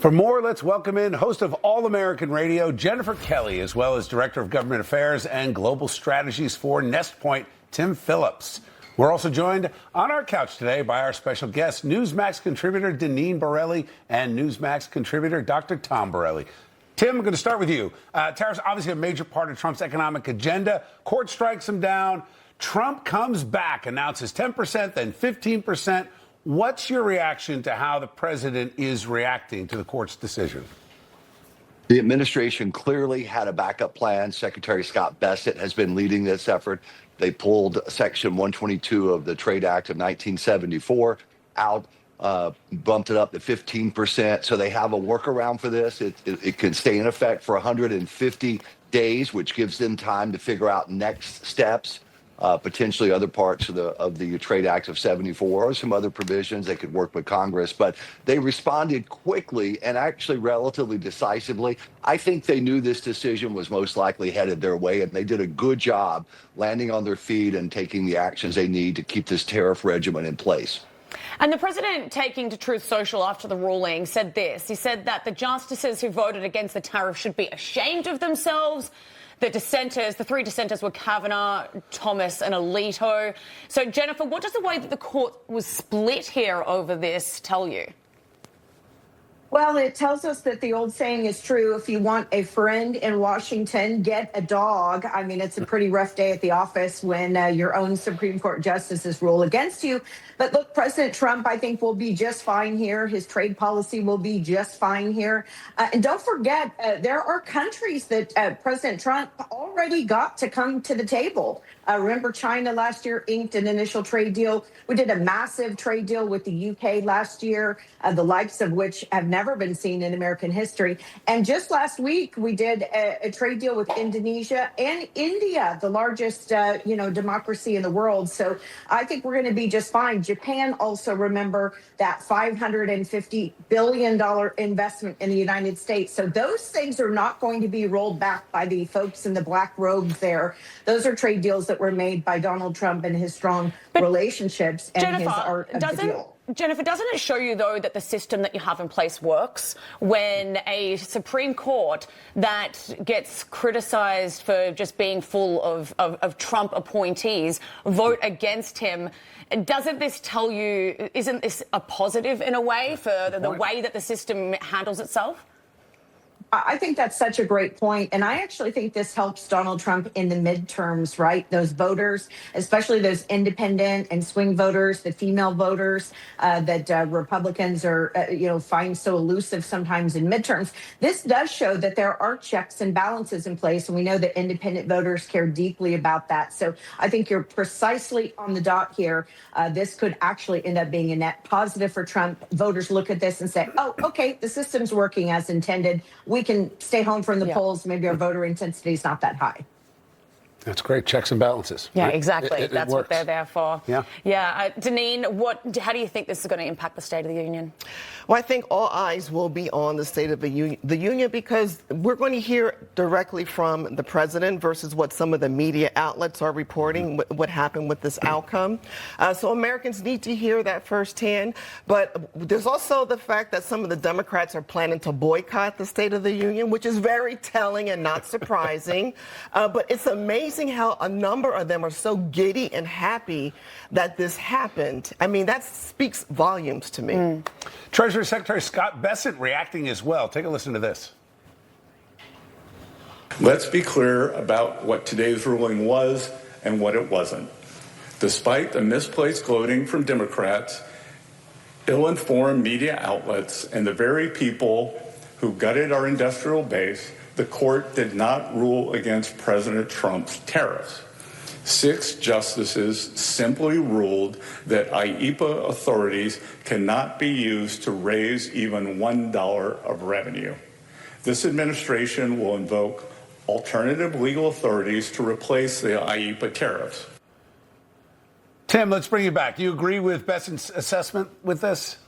For more, let's welcome in host of All American Radio, Jennifer Kelly, as well as Director of Government Affairs and Global Strategies for Nestpoint, Tim Phillips. We're also joined on our couch today by our special guest, Newsmax contributor Deneen Borelli and Newsmax contributor Dr. Tom Borelli. Tim, I'm going to start with you. Tariffs obviously a major part of Trump's economic agenda. Court strikes him down. Trump comes back, announces 10%, then 15%. What's your reaction to how the president is reacting to the court's decision? The administration clearly had a backup plan. Secretary Scott Bessent has been leading this effort. They pulled Section 122 of the Trade Act of 1974 out, bumped it up to 15%. So they have a workaround for this. It can stay in effect for 150 days, which gives them time to figure out next steps. Potentially other parts of the Trade Act of 74 or some other provisions. They could work with Congress, but they responded quickly and actually relatively decisively. I think they knew this decision was most likely headed their way, and they did a good job landing on their feet and taking the actions they need to keep this tariff regimen in place. And the president, taking to Truth Social after the ruling, said this. He said that the justices who voted against the tariff should be ashamed of themselves. The three dissenters were Kavanaugh, Thomas and Alito. So, Jennifer, what does the way that the court was split here over this tell you? Well, it tells us that the old saying is true. If you want a friend in Washington, get a dog. I mean, it's a pretty rough day at the office when your own Supreme Court justices rule against you. But look, President Trump, I think, will be just fine here. His trade policy will be just fine here. And don't forget, there are countries that President Trump already got to come to the table. Remember, China last year inked an initial trade deal. We did a massive trade deal with the UK last year, the likes of which have never been seen in American history. And just last week, we did a trade deal with Indonesia and India, the largest, democracy in the world. So I think we're going to be just fine. Japan also, remember, that $550 billion investment in the United States. So those things are not going to be rolled back by the folks in the black robes there. Those are trade deals that were made by Donald Trump and his strong relationships and Jennifer, his art of the deal. Jennifer, doesn't it show you, though, that the system that you have in place works when a Supreme Court that gets criticized for just being full of Trump appointees vote against him? Doesn't this tell you, isn't this a positive in a way for the way that the system handles itself? I think that's such a great point. And I actually think this helps Donald Trump in the midterms, right? Those voters, especially those independent and swing voters, the female voters that Republicans are, find so elusive sometimes in midterms. This does show that there are checks and balances in place. And we know that independent voters care deeply about that. So I think you're precisely on the dot here. This could actually end up being a net positive for Trump. Voters look at this and say, oh, okay, the system's working as intended. We can stay home from the polls. Maybe our voter intensity is not that high. That's great. Checks and balances. Yeah, right? exactly. That's what they're there for. Yeah. Yeah. Deneen, how do you think this is going to impact the State of the Union? Well, I think all eyes will be on the State of the Union because we're going to hear directly from the president versus what some of the media outlets are reporting, what happened with this outcome. So Americans need to hear that firsthand. But there's also the fact that some of the Democrats are planning to boycott the State of the Union, which is very telling and not surprising. But it's amazing how a number of them are so giddy and happy that this happened. I mean, that speaks volumes to me. Treasury Secretary Scott Bessent reacting as well. Take a listen to this. Let's be clear about what today's ruling was and what it wasn't. Despite the misplaced gloating from Democrats, ill-informed media outlets, and the very people who gutted our industrial base, the court did not rule against President Trump's tariffs. 6 justices simply ruled that IEEPA authorities cannot be used to raise even $1 of revenue. This administration will invoke alternative legal authorities to replace the IEEPA tariffs. Tim, let's bring you back. Do you agree with Bessent's assessment with this?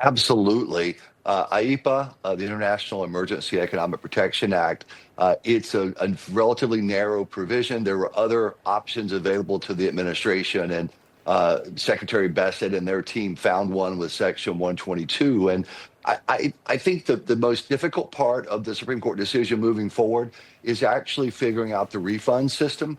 Absolutely. IEEPA, the International Emergency Economic Protection Act, it's a relatively narrow provision. There were other options available to the administration, and Secretary Bassett and their team found one with Section 122. And I think that the most difficult part of the Supreme Court decision moving forward is actually figuring out the refund system.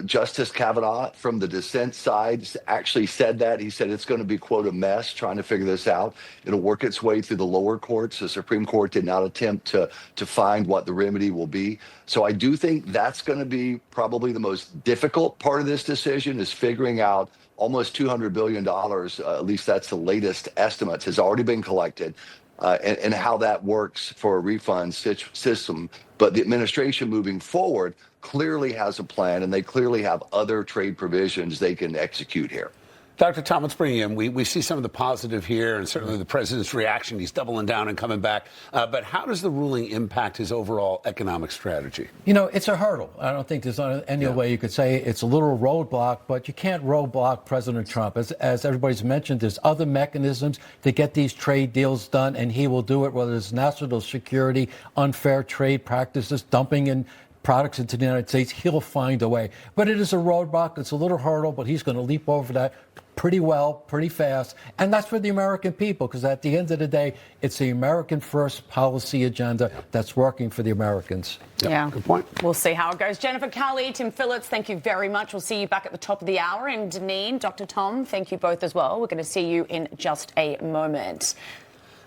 Justice Kavanaugh from the dissent side actually said that. He said it's going to be, quote, a mess trying to figure this out. It'll work its way through the lower courts. The Supreme Court did not attempt to find what the remedy will be. So I do think that's going to be probably the most difficult part of this decision, is figuring out almost $200 billion, at least that's the latest estimates, has already been collected, and how that works for a refund system. But the administration moving forward clearly has a plan, and they clearly have other trade provisions they can execute here. Dr. Tom, let's bring you in. We see some of the positive here, and certainly the president's reaction. He's doubling down and coming back. But how does the ruling impact his overall economic strategy? You know, it's a hurdle. I don't think there's any way you could say it's a little roadblock, but you can't roadblock President Trump. As everybody's mentioned, there's other mechanisms to get these trade deals done, and he will do it, whether it's national security, unfair trade practices, dumping in products into the United States. He'll find a way. But it is a roadblock. It's a little hurdle, but he's going to leap over that pretty well, pretty fast. And that's for the American people, because at the end of the day, it's the American first policy agenda that's working for the Americans. Yeah. Good point. We'll see how it goes. Jennifer Kelly, Tim Phillips, thank you very much. We'll see you back at the top of the hour. And Deneen, Dr. Tom, thank you both as well. We're going to see you in just a moment.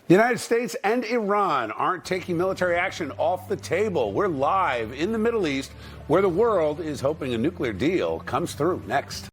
The United States and Iran aren't taking military action off the table. We're live in the Middle East, where the world is hoping a nuclear deal comes through. Next.